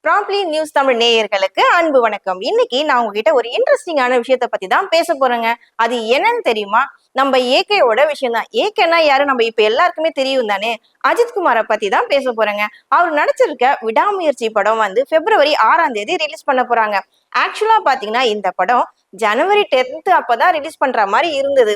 Promptly news Tamil நேயர்களுக்கு அன்பு வணக்கம். இன்னைக்கு நான் உங்ககிட்ட ஒரு இன்ட்ரெஸ்டிங்கான விஷயத்த பத்தி தான் பேச போறேங்க. அது என்னன்னு தெரியுமா? நம்ம ஏகேயோட விஷயம் தான். ஏகேனா யாரு நம்ம இப்ப எல்லாருக்குமே தெரியும் தானே. அஜித் குமாரை பத்தி தான் பேச போறேங்க. அவர் நடிச்சிருக்க விடாமுயற்சி படம் வந்து பிப்ரவரி 6ஆம் தேதி ரிலீஸ் பண்ண போறாங்க. ஆக்சுவலா பாத்தீங்கன்னா இந்த படம் ஜனவரி 10th அப்பதான் ரிலீஸ் பண்ற மாதிரி இருந்தது.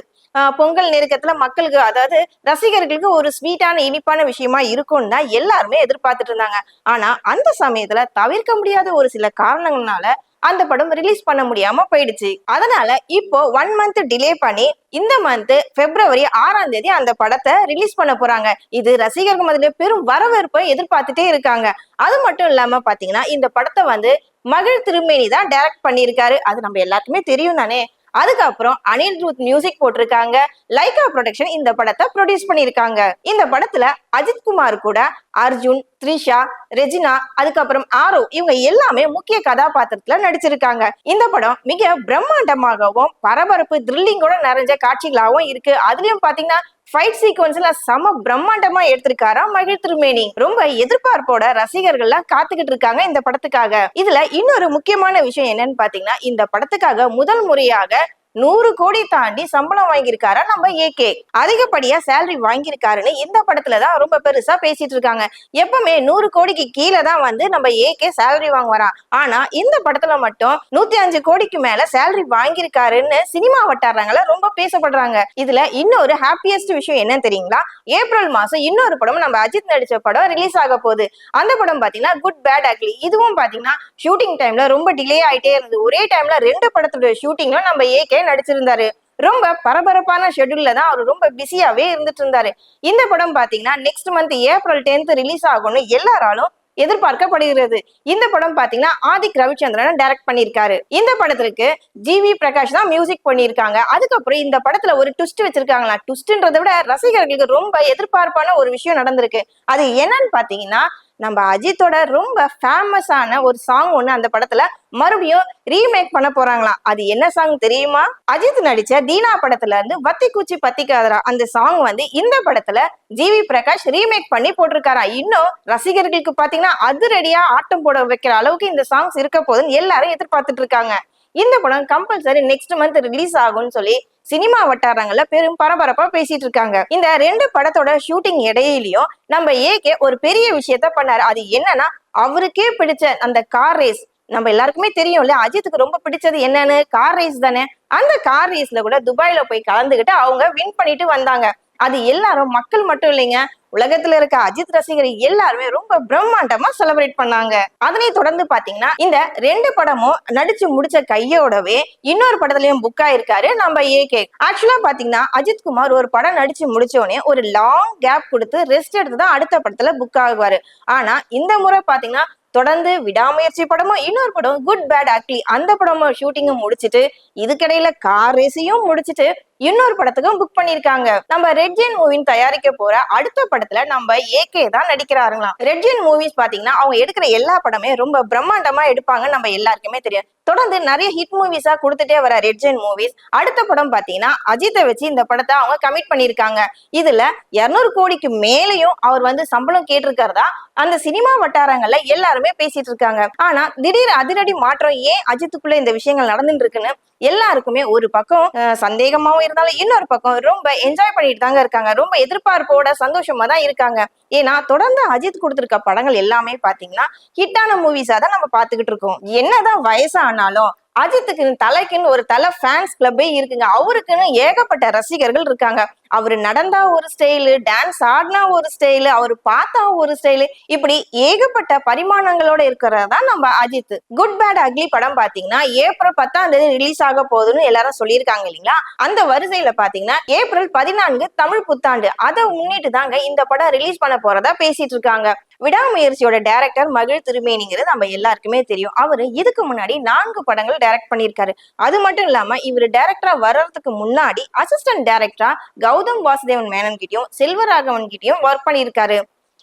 பொங்கல் நெருக்கத்துல மக்களுக்கு, அதாவது ரசிகர்களுக்கு ஒரு ஸ்வீட்டான இனிப்பான விஷயமா இருக்கும்னு தான் எல்லாருமே எதிர்பார்த்துட்டு இருந்தாங்க. ஆனா அந்த சமயத்துல தவிர்க்க முடியாத ஒரு சில காரணங்களால அந்த படம் ரிலீஸ் பண்ண முடியாம போயிடுச்சு. அதனால இப்போ 1 மந்த் டிலே பண்ணி இந்த மந்த் பிப்ரவரி 6ஆம் தேதி அந்த படத்தை ரிலீஸ் பண்ண போறாங்க. இது ரசிகர்கள் மத்தியில பெரும் வரவேற்பை எதிர்பார்த்துட்டே இருக்காங்க. அது மட்டும் இல்லாம பாத்தீங்கன்னா இந்த படத்தை வந்து மகிழ் திருமேனி தான் டைரக்ட் பண்ணியிருக்காரு. அது நம்ம எல்லாருக்குமே தெரியும் தானே. அதுக்கப்புறம் அனிருத் மியூசிக் போட்டிருக்காங்க. லைகா ப்ரொடக்ஷன் இந்த படத்தை ப்ரொடியூஸ் பண்ணியிருக்காங்க. இந்த படத்துல அஜித் குமார் கூட அர்ஜுன், த்ரிஷா, ரெஜினா, அதுக்கப்புறம் ஆரோ இவங்க எல்லாமே முக்கிய கதாபாத்திரத்துல நடிச்சிருக்காங்க. இந்த படம் மிக பிரம்மாண்டமாகவும் பரபரப்பு த்ரில்லிங்கோட நிறைஞ்ச காட்சிகளாகவும் இருக்கு. அதுலயும் பாத்தீங்கன்னா ஃபைட் சீக்வன்ஸ்ல செம பிரம்மாண்டமா எடுத்திருக்காரா மகிழ் திருமேனி. ரொம்ப எதிர்பார்ப்போட ரசிகர்கள் எல்லாம் காத்துக்கிட்டு இருக்காங்க இந்த படத்துக்காக. இதுல இன்னொரு முக்கியமான விஷயம் என்னன்னு பாத்தீங்கன்னா இந்த படத்துக்காக முதல் முறையாக 100 கோடி தாண்டி சம்பளம் வாங்கியிருக்காரா நம்ம ஏகே. அதிகப்படியா சேலரி வாங்கியிருக்காருன்னு இந்த படத்துலதான் ரொம்ப பெருசா பேசிட்டு இருக்காங்க. எப்பவுமே 100 கோடிக்கு கீழே தான் வந்து நம்ம ஏகே சேலரி வாங்குவாராம். ஆனா இந்த படத்துல மட்டும் 105 கோடிக்கு மேல சேலரி வாங்கியிருக்காருன்னு சினிமா வட்டாரங்கள ரொம்ப பேசப்படுறாங்க. இதுல இன்னொரு ஹாப்பியஸ்ட் விஷயம் என்ன தெரியுங்களா? ஏப்ரல் மாசம் இன்னொரு படம் நம்ம அஜித் நடிச்ச படம் ரிலீஸ் ஆக போகுது. அந்த படம் பாத்தீங்கன்னா குட் பேட் அக்லி. இதுவும் பாத்தீங்கன்னா ஷூட்டிங் டைம்ல ரொம்ப டிலே ஆயிட்டே இருந்தது. ஒரே டைம்ல 2 படத்தோட ஷூட்டிங்ல நம்ம ஏகே நடிச்சிருந்தாரு. ரொம்ப பரபரப்பான ஷெட்யூல்ல தான் அவர் ரொம்ப பிஸியாவே இருந்துட்டு இருந்தாரு. இந்த படம் பாத்தீங்கன்னா next month April 10th release ஆகும்னு எல்லாராலும் எதிர்பார்க்கப்படுகிறது. இந்த படம் பாத்தீங்கன்னா ஆதிக் ரவிச்சந்திரன் டைரக்ட் பண்ணியிருக்காரு. இந்த படத்திற்கு ஜிவி பிரகாஷ் தான் மியூசிக் பண்ணியிருக்காங்க. அதுக்கப்புறம் இந்த படத்துல ஒரு ட்விஸ்ட் வச்சிருக்காங்களா. ட்விஸ்ட்ன்றதை விட ரசிகர்களுக்கு ரொம்ப எதிர்பார்ப்பான ஒரு விஷயம் நடந்திருக்கு. அது என்னன்னு பாத்தீங்கன்னா நம்ம அஜித்தோட ரொம்ப ஃபேமஸான ஒரு சாங் ஒண்ணு அந்த படத்துல மறுபடியும் ரீமேக் பண்ண போறாங்களாம். அது என்ன சாங் தெரியுமா? அஜித் நடிச்ச தீனா படத்துல இருந்து வத்தி குச்சி பத்திக்காதரா அந்த சாங் வந்து இந்த படத்துல ஜிவி பிரகாஷ் ரீமேக் பண்ணி போட்டிருக்காரா. இன்னும் ரசிகர்களுக்கு பாத்தீங்கன்னா அதிரடியா ஆட்டம் போட வைக்கிற அளவுக்கு இந்த சாங்ஸ் இருக்க போதுன்னு எல்லாரும் எதிர்பார்த்துட்டு இருக்காங்க. இந்த படம் கம்பல்சரி நெக்ஸ்ட் மந்த் ரிலீஸ் ஆகும்னு சொல்லி சினிமா வட்டாரங்கள்ல பெரும் பரபரப்பா பேசிட்டு இருக்காங்க. இந்த 2 படத்தோட ஷூட்டிங் இடையிலயும் நம்ம ஏகே ஒரு பெரிய விஷயத்த பண்ணாரு. அது என்னன்னா அவருக்கே பிடிச்ச அந்த கார் ரேஸ். நம்ம எல்லாருக்குமே தெரியும்ல, அஜித்துக்கு ரொம்ப பிடிச்சது என்னன்னு கார் ரேஸ் தானே. அந்த கார் ரேஸ்ல கூட துபாயில போய் கலந்துகிட்டு அவங்க வின் பண்ணிட்டு வந்தாங்க. அது எல்லாரும் மக்கள் மட்டும் இல்லைங்க, உலகத்துல இருக்க அஜித் ரசிகர் எல்லாருமே ரொம்ப பிரம்மாண்டமா செலிப்ரேட் பண்ணாங்க. அதனை தொடர்ந்து பாத்தீங்கன்னா இந்த 2 படமும் நடிச்சு முடிச்ச கையோடவே இன்னொரு படத்துலயும் புக் ஆயிருக்காரு நம்ம ஏகே. ஆக்சுவலா பாத்தீங்கன்னா அஜித் குமார் ஒரு படம் நடிச்சு முடிச்சோடனே ஒரு லாங் கேப் கொடுத்து ரெஸ்ட் எடுத்து தான் அடுத்த படத்துல புக் ஆகுவாரு. ஆனா இந்த முறை பாத்தீங்கன்னா தொடர்ந்து விடாமுயற்சி படமும் இன்னொரு படம் குட் பேட் அக்லி அந்த படமும் ஷூட்டிங்கும் முடிச்சிட்டு இதுக்கிடையில கார் ரேஸையும் முடிச்சிட்டு இன்னொரு படத்துக்கும் புக் பண்ணிருக்காங்க. நம்ம ரெட் ஜெயின் மூவின்னு தயாரிக்க போற அடுத்த படத்துல நம்ம ஏகே தான் நடிக்கிறாருங்களாம். ரெட் ஜெயின் மூவிஸ் பாத்தீங்கன்னா அவங்க எடுக்கிற எல்லா படமே ரொம்ப பிரம்மாண்டமா எடுப்பாங்க, நம்ம எல்லாருக்குமே தெரியும். தொடர்ந்து நிறைய ஹிட் மூவிஸா கொடுத்துட்டே வர ரெட் ஜெயின் மூவிஸ் அடுத்த படம் பாத்தீங்கன்னா அஜித்தை வச்சு இந்த படத்தை அவங்க கமிட் பண்ணிருக்காங்க. இதுல 200 கோடிக்கு மேலையும் அவர் வந்து சம்பளம் கேட்டிருக்கிறதா அந்த சினிமா வட்டாரங்கள்ல எல்லாருமே பேசிட்டு இருக்காங்க. ஆனா திடீர் அதிரடி மாற்றம் ஏன் அஜித்துக்குள்ள இந்த விஷயங்கள் நடந்துட்டு இருக்குன்னு எல்லாருக்குமே ஒரு பக்கம் சந்தேகமாவும் இருந்தாலும் இன்னொரு பக்கம் ரொம்ப என்ஜாய் பண்ணிட்டு தாங்க இருக்காங்க. ரொம்ப எதிர்பார்ப்போட சந்தோஷமா தான் இருக்காங்க. ஏன்னா தொடர்ந்து அஜித் கொடுத்திருக்க படங்கள் எல்லாமே பாத்தீங்கன்னா ஹிட்டான மூவிஸா தான் நம்ம பாத்துக்கிட்டு இருக்கோம். என்னதான் வயசானாலும் அஜித்துக்கு தலைக்குன்னு ஒரு தலை ஃபேன்ஸ் கிளப்பே இருக்குங்க. அவருக்குன்னு ஏகப்பட்ட ரசிகர்கள் இருக்காங்க. அவரு நடந்தா ஒரு ஸ்டைலு, டான்ஸ் ஆடினா ஒரு ஸ்டைலு, அவரு பார்த்தா ஒரு ஸ்டைலு, இப்படி ஏகப்பட்ட பரிமாணங்களோட இருக்கிறதா நம்ம அஜித். குட் பேட் அக்லி படம் பாத்தீங்கன்னா ஏப்ரல் 10ஆம் தேதி ரிலீஸ் ஆக போகுதுன்னு எல்லாரும் சொல்லியிருக்காங்க இல்லைங்களா. அந்த வரிசையில பாத்தீங்கன்னா ஏப்ரல் 14 தமிழ் புத்தாண்டு, அதை முன்னிட்டு தாங்க இந்த படம் ரிலீஸ் பண்ண போறதா பேசிட்டு இருக்காங்க. விடாமுயற்சியோட டைரக்டர் மகிழ் திருமேனிங்கிறது நம்ம எல்லாருக்குமே தெரியும். அவரு இதுக்கு முன்னாடி 4 படங்கள் டைரக்ட் பண்ணியிருக்காரு. அது மட்டும் இல்லாம இவர் டைரக்டரா வர்றதுக்கு முன்னாடி அசிஸ்டன்ட் டைரக்டரா கௌதம் வாசுதேவன் மேனன் கிட்டயும் செல்வராகவன் கிட்டயும் ஒர்க் பண்ணியிருக்காரு.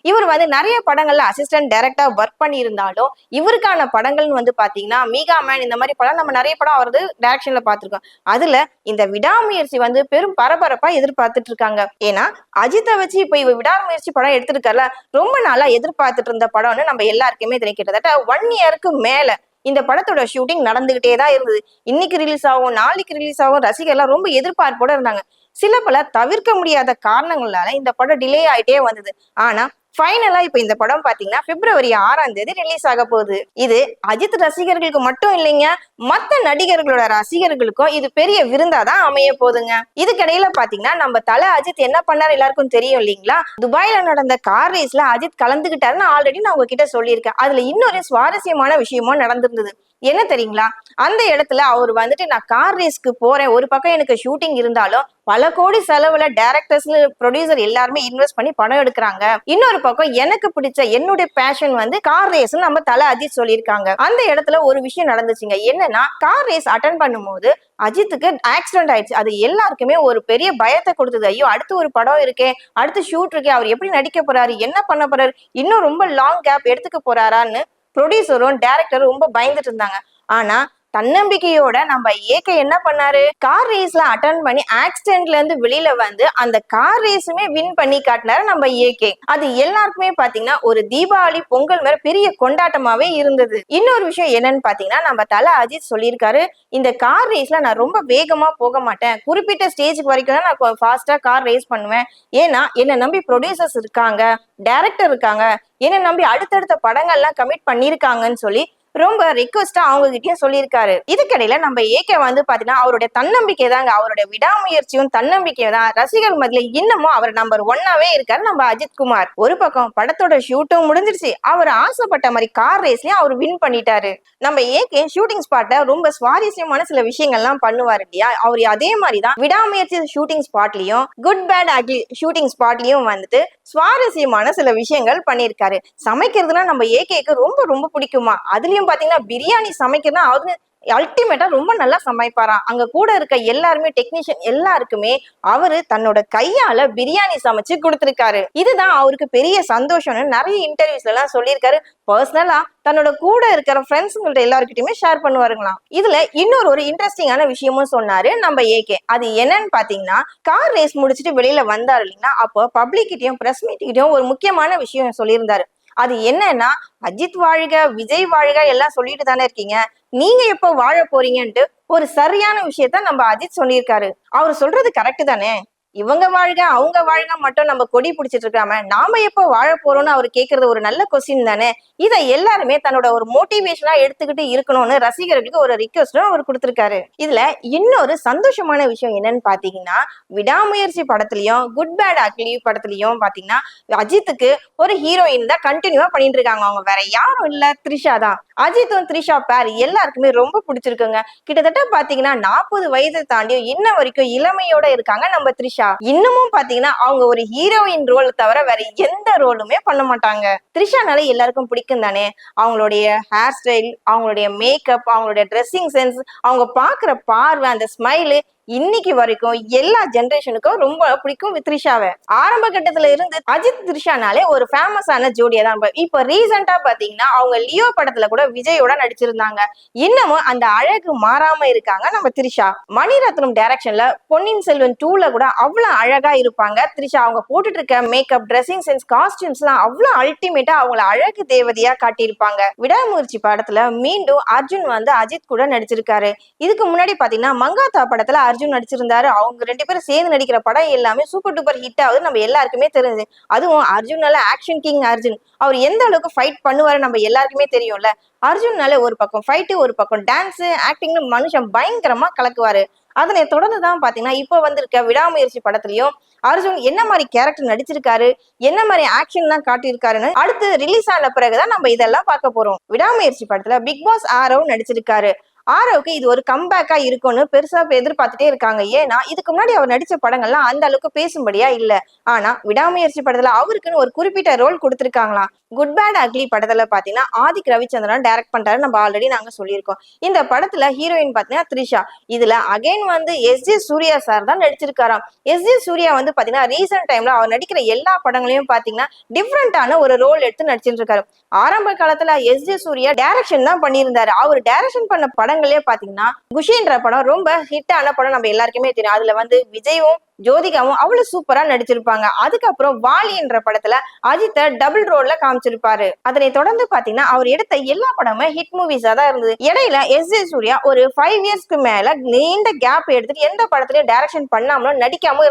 இவர் வந்து நிறைய படங்கள்ல அசிஸ்டன்ட் டைரக்டா ஒர்க் பண்ணி இருந்தாலும் இவருக்கான படங்கள்னு வந்து பாத்தீங்கன்னா மீகா மேன் இந்த மாதிரி படம் நம்ம நிறைய படம் அவரது டைரக்ஷன்ல பார்த்திருக்கோம். அதுல இந்த விடாமுயற்சி வந்து பெரும் பரபரப்பா எதிர்பார்த்துட்டு இருக்காங்க. ஏன்னா அஜித்தை வச்சு இப்ப இவ விடாமுயற்சி படம் எடுத்திருக்கல, ரொம்ப நாளா எதிர்பார்த்துட்டு இருந்த படம்னு நம்ம எல்லாருக்குமே தெரியும். கிட்டத்தட்ட 1 இயருக்கு மேல இந்த படத்தோட ஷூட்டிங் நடந்துகிட்டே தான் இருந்தது. இன்னைக்கு ரிலீஸ் ஆகும், நாளைக்கு ரிலீஸ் ஆகும், ரசிகர்லாம் ரொம்ப எதிர்பார்ப்போட இருந்தாங்க. சில பல தவிர்க்க முடியாத காரணங்களால இந்த படம் டிலே ஆயிட்டே வந்தது. ஆனா ஃபைனலா இப்ப இந்த படம் பாத்தீங்கன்னா February 6ஆம் தேதி ரிலீஸ் ஆக போகுது. இது அஜித் ரசிகர்களுக்கு மட்டும் இல்லைங்க, மத்த நடிகர்களோட ரசிகர்களுக்கும் இது பெரிய விருந்தாதான் அமைய போகுதுங்க. இதுக்கிடையில பாத்தீங்கன்னா நம்ம தல அஜித் என்ன பண்ணாரு எல்லாருக்கும் தெரியும் இல்லைங்களா? துபாயில நடந்த கார் ரேஸ்ல அஜித் கலந்துகிட்டாருன்னு ஆல்ரெடி நான் உங்ககிட்ட சொல்லியிருக்கேன். அதுல இன்னொரு சுவாரஸ்யமான விஷயமும் நடந்திருந்தது. என்ன தெரியுங்களா? அந்த இடத்துல அவர் வந்துட்டு நான் கார் ரேஸ்க்கு போறேன், ஒரு பக்கம் எனக்கு ஷூட்டிங் இருந்தாலும் பல கோடி செலவுல டைரக்டர்ஸ் ப்ரொடியூசர் எல்லாருமே இன்வெஸ்ட் பண்ணி படம் எடுக்கிறாங்க, இன்னொரு பக்கம் எனக்கு பிடிச்ச என்னுடைய பேஷன் வந்து கார் ரேஸ் நம்ம தல அஜித் சொல்லியிருக்காங்க. அந்த இடத்துல ஒரு விஷயம் நடந்துச்சுங்க. என்னன்னா கார் ரேஸ் அட்டன் பண்ணும்போது அஜித்துக்கு ஆக்சிடென்ட் ஆயிடுச்சு. அது எல்லாருக்குமே ஒரு பெரிய பயத்தை கொடுத்தது. ஐயோ அடுத்து ஒரு படம் இருக்கே, அடுத்து ஷூட் இருக்கே, அவர் எப்படி நடிக்க போறாரு, என்ன பண்ண போறாரு, இன்னும் ரொம்ப லாங் கேப் எடுத்துக்க போறாரான்னு ப்ரொடியூசரும் டைரக்டரும் ரொம்ப பயந்துட்டு இருந்தாங்க. ஆனா தன்னம்பிக்கையோட நம்ம ஏகே என்ன பண்ணாரு, கார் ரேஸ்ல அட்டன் பண்ணி ஆக்சிடென்ட்ல இருந்து வெளியில வந்து அந்த கார் ரேஸுமே வின் பண்ணி காட்டினாரு நம்ம ஏகே. அது எல்லாருக்குமே பாத்தீங்கன்னா ஒரு தீபாவளி பொங்கல் மாதிரி பெரிய கொண்டாட்டமாவே இருந்தது. இன்னொரு விஷயம் என்னன்னு பாத்தீங்கன்னா நம்ம தல அஜித் சொல்லியிருக்காரு, இந்த கார் ரேஸ்ல நான் ரொம்ப வேகமா போக மாட்டேன், குறிப்பிட்ட ஸ்டேஜுக்கு வரைக்கும் தான் நான் ஃபாஸ்டா கார் ரேஸ் பண்ணுவேன். ஏன்னா என்ன நம்பி ப்ரொடியூசர்ஸ் இருக்காங்க, டைரக்டர் இருக்காங்க, என்ன நம்பி அடுத்தடுத்த படங்கள்லாம் கமிட் பண்ணிருக்காங்கன்னு சொல்லி ரொம்ப ரிக்வெஸ்டா அவங்க கிட்டயும் சொல்லியிருக்காரு. இதுக்கிடையில நம்ம ஏகே வந்து பாத்தீங்கன்னா அவருடைய தன்னம்பிக்கை தாங்க, அவருடைய விடாமுயற்சியும் தன்னம்பிக்கையும் தான் ரசிகர் மத்தியில இன்னமும் அவர் நம்பர் 1ஆவே இருக்காரு நம்ம அஜித் குமார். ஒரு பக்கம் படத்தோட ஷூட்டும் முடிஞ்சிருச்சு, அவர் ஆசைப்பட்ட மாதிரி கார் ரேஸ்லயும் அவர் வின் பண்ணிட்டாரு. நம்ம ஏகே ஷூட்டிங் ஸ்பாட்ல ரொம்ப சுவாரஸ்யமான சில விஷயங்கள்லாம் பண்ணுவாரு இல்லையா, அவர் அதே மாதிரிதான் விடாமுயற்சி ஷூட்டிங் ஸ்பாட்லயும் குட் பேட் அக்லி ஷூட்டிங் ஸ்பாட்லயும் வந்துட்டு சுவாரஸ்யமான சில விஷயங்கள் பண்ணியிருக்காரு. சமைக்கிறதுனா நம்ம ஏகேக்கு ரொம்ப ரொம்ப பிடிக்குமா, அதுலயும் பாத்தீங்கன்னா பிரியாணி சமைக்கிறதுனா அவரு அல்டிமேட்டா ரொம்ப நல்லா சமைப்பாராம். அங்க கூட இருக்க எல்லாருமே டெக்னீஷியன் எல்லாருக்குமே அவரு தன்னோட கையால பிரியாணி சமைச்சு கொடுத்திருக்காரு. இதுதான் அவருக்கு பெரிய சந்தோஷம்னு நிறைய இன்டர்வியூஸ்ல எல்லாம் சொல்லியிருக்காரு. பர்சனலா தன்னோட கூட இருக்கிற ஃப்ரெண்ட்ஸுங்கள்ட்ட எல்லாருக்கிட்டையுமே ஷேர் பண்ணுவாருங்களாம். இதுல இன்னொரு ஒரு இன்ட்ரெஸ்டிங்கான விஷயமும் சொன்னாரு நம்ம ஏகே. அது என்னன்னு பாத்தீங்கன்னா கார் ரேஸ் முடிச்சுட்டு வெளியில வந்தாரு இல்லைன்னா, அப்போ பப்ளிக் கிட்டையும் பிரஸ் மீட் கிட்டையும் ஒரு முக்கியமான விஷயம் சொல்லியிருந்தாரு. அது என்னன்னா அஜித் வாழ்க விஜய் வாழ்க எல்லாம் சொல்லிட்டு தானே இருக்கீங்க, நீங்க எப்ப வாழ போறீங்கன்ட்டு ஒரு சரியான விஷயத்த நம்ம அஜித் சொல்லியிருக்காரு. அவர் சொல்றது கரெக்ட் தானே? இவங்க வாழ்க அவங்க வாழ்க மட்டும் நம்ம கொடி பிடிச்சிட்டு இருக்காம நாம எப்ப வாழ போறோம்னு அவர் கேக்குறது ஒரு நல்ல கொஸ்டின் தானே. இதை எல்லாருமே தன்னோட ஒரு மோட்டிவேஷனா எடுத்துக்கிட்டு இருக்கணும்னு ரசிகர்களுக்கு ஒரு ரிக்வெஸ்டும் அவர் கொடுத்திருக்காரு. இதுல இன்னொரு சந்தோஷமான விஷயம் என்னன்னு பாத்தீங்கன்னா விடாமுயற்சி படத்துலயும் குட் பேட் அக்லி படத்துலயும் பாத்தீங்கன்னா அஜித்துக்கு ஒரு ஹீரோயின் தான் கண்டினியூவா பண்ணிட்டு இருக்காங்க. அவங்க வேற யாரும் இல்ல, த்ரிஷா தான். அஜித்தும் த்ரிஷா பேர் எல்லாருக்குமே ரொம்ப பிடிச்சிருக்குங்க. கிட்டத்தட்ட பாத்தீங்கன்னா 40 வயதை தாண்டியும் இன்ன வரைக்கும் இளமையோட இருக்காங்க நம்ம த்ரிஷா. இன்னமும் பாத்தீங்கன்னா அவங்க ஒரு ஹீரோயின் ரோல் தவிர வேற எந்த ரோலுமே பண்ண மாட்டாங்க. த்ரிஷானால எல்லாருக்கும் பிடிக்கும் தானே. அவங்களுடைய ஹேர் ஸ்டைல், அவங்களுடைய மேக்கப், அவங்களுடைய ட்ரெஸ்ஸிங் சென்ஸ், அவங்க பாக்குற பார்வை, அந்த ஸ்மைலு இன்னைக்கு வரைக்கும் எல்லா ஜெனரேஷனுக்கும் ரொம்ப பிடிக்கும் த்ரிஷாவை. ஆரம்ப கட்டத்துல இருந்து அஜித் த்ரிஷானாலே ஒரு ஃபேமஸான ஜோடியா தான். இப்ப ரீசெண்டா பாத்தீங்கன்னா அவங்க லியோ படத்துல கூட விஜயோட நடிச்சிருந்தாங்க. இன்னமும் அந்த அழகு மாறாம இருக்காங்க நம்ம த்ரிஷா. மணிரத்னம் டைரக்ஷன்ல பொன்னியின் செல்வன் 2ல கூட அவ்வளவு அழகா இருப்பாங்க த்ரிஷா. அவங்க போட்டுட்டு இருக்க மேக்கப், ட்ரெஸ்ஸிங் சென்ஸ், காஸ்டியூம்ஸ் எல்லாம் அவ்வளவு அல்டிமேட்டா அவங்கள அழகு தேவதையா காட்டியிருப்பாங்க. விடாமுயற்சி படத்துல மீண்டும் அர்ஜுன் வந்து அஜித் கூட நடிச்சிருக்காரு. இதுக்கு முன்னாடி பாத்தீங்கன்னா மங்காத்தா படத்துல அர்ஜுன் நடிச்சிருந்தாரு. அவங்க 2 பேரும் சேர்ந்து நடிக்கிற படம் எல்லாமே சூப்பர் டூப்பர் ஹிட் ஆகுது, நம்ம எல்லாருக்குமே தெரிஞ்சு. அதுவும் அர்ஜுனால ஆக்ஷன் கிங் அர்ஜுன், அவர் எந்த அளவுக்கு ஃபைட் பண்ணுவாரு நம்ம எல்லாருக்குமே தெரியும்ல. அர்ஜுன்னால ஒரு பக்கம் ஃபைட்டு, ஒரு பக்கம் டான்ஸ், ஆக்டிங்னு மனுஷன் பயங்கரமா கலக்குவாரு. அதனை தொடர்ந்துதான் பாத்தீங்கன்னா இப்ப வந்திருக்க விடாமுயற்சி படத்துலயும் அர்ஜுன் என்ன மாதிரி கேரக்டர் நடிச்சிருக்காரு, என்ன மாதிரி ஆக்ஷன் எல்லாம் காட்டியிருக்காருன்னு அடுத்து ரிலீஸ் ஆன பிறகுதான் நம்ம இதெல்லாம் பார்க்க போறோம். விடாமுயற்சி படத்துல பிக் பாஸ் ஆரவ் நடிச்சிருக்காரு. ஆரோவுக்கு இது ஒரு கம்பேக்கா இருக்கும்னு பெருசா எதிர்பார்த்துட்டே இருக்காங்க. ஏன்னா இதுக்கு முன்னாடி அவர் நடிச்ச படங்கள்லாம் அந்த அளவுக்கு பேசும்படியா இல்ல. ஆனா விடாமுயற்சி படத்துல அவருக்குன்னு ஒரு குறிப்பிட்ட ரோல் கொடுத்திருக்காங்களாம். குட் பேட் அக்லி படத்துல பாத்தீங்கன்னா ஆதிக் ரவிச்சந்திரன் டைரக்ட் பண்றாரு. நம்ம ஆல்ரெடி நாங்க சொல்லியிருக்கோம். இந்த படத்துல ஹீரோயின் பாத்தீங்கன்னா த்ரிஷா. இதுல அகைன் வந்து எஸ்.ஜே. சூர்யா சார் தான் நடிச்சிருக்காராம். எஸ்.ஜே. சூர்யா வந்து பாத்தீங்கன்னா ரீசெண்ட் டைம்ல அவர் நடிக்கிற எல்லா படங்களையும் பாத்தீங்கன்னா டிஃப்ரெண்டான ஒரு ரோல் எடுத்து நடிச்சிட்டு இருக்காரு. ஆரம்ப காலத்துல எஸ்.ஜே. சூர்யா டைரக்ஷன் தான் பண்ணியிருந்தாரு. அவர் டைரக்ஷன் பண்ண படங்களே பாத்தீங்கன்னா குஷின்ற படம் ரொம்ப ஹிட் ஆன படம் நம்ம எல்லாருக்குமே தெரியும். அதுல வந்து விஜயும் ஜோதிகாவும் அவ்வளவு சூப்பரா நடிச்சிருப்பாங்க. அதுக்கப்புறம் வாலி என்ற படத்துல அஜித்த டபுள் ரோல்ல காமிச்சிருப்பாரு. அதனை தொடர்ந்து பாத்தீங்கன்னா அவர் எடுத்த எல்லா படமுமே ஹிட் மூவிஸா தான் இருந்தது. இடையில எஸ்.ஜே. சூர்யா ஒரு 5 இயர்ஸ்க்கு மேல நீண்ட கேப் எடுத்துட்டு எந்த படத்துலயும் டைரக்ஷன் பண்ணாமலும் நடிக்காம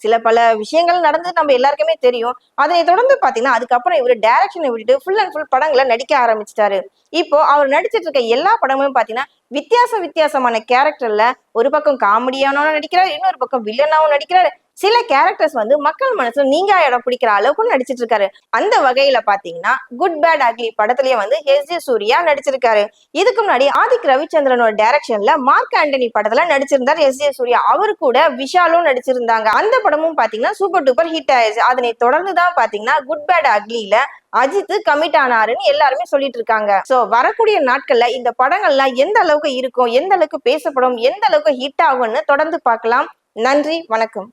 சில பல விஷயங்கள் நடந்து நம்ம எல்லாருக்குமே தெரியும். அதனை தொடர்ந்து பாத்தீங்கன்னா அதுக்கப்புறம் இவர் டைரக்ஷனை விட்டுட்டு ஃபுல் அண்ட் ஃபுல் படங்களை நடிக்க ஆரம்பிச்சிட்டாரு. இப்போ அவர் நடிச்சிட்டு இருக்க எல்லா படமும் பாத்தீங்கன்னா வித்தியாசமான கேரக்டர்ல ஒரு பக்கம் காமெடியானவனும் நடிக்கிறாரு, இன்னொரு பக்கம் வில்லனாவும் நடிக்கிறாரு. சில கேரக்டர்ஸ் வந்து மக்கள் மனசுல நீங்க இடம் பிடிக்கிற அளவுக்கு நடிச்சிட்டு இருக்காரு. அந்த வகையில பாத்தீங்கன்னா குட் பேட் அக்லி படத்திலேயே வந்து எஸ்.ஜே. சூர்யா நடிச்சிருக்காரு. இதுக்கு முன்னாடி ஆதிக் ரவிச்சந்திரனோட டைரக்ஷன்ல மார்க் ஆண்டனி படத்துல நடிச்சிருந்தார் எஸ்.ஜே. சூர்யா. அவரு கூட விஷாலும் நடிச்சிருந்தாங்க. அந்த படமும் பாத்தீங்கன்னா சூப்பர் டூப்பர் ஹிட் ஆயிடுச்சு. அதனை தொடர்ந்துதான் பாத்தீங்கன்னா குட் பேட் அக்லில அஜித் கமிட் ஆனாருன்னு எல்லாருமே சொல்லிட்டு இருக்காங்க. சோ வரக்கூடிய நாட்கள்ல இந்த படங்கள்லாம் எந்த அளவுக்கு இருக்கும், எந்த அளவுக்கு பேசப்படும், எந்த அளவுக்கு ஹிட் ஆகும்னு தொடர்ந்து பார்க்கலாம். நன்றி, வணக்கம்.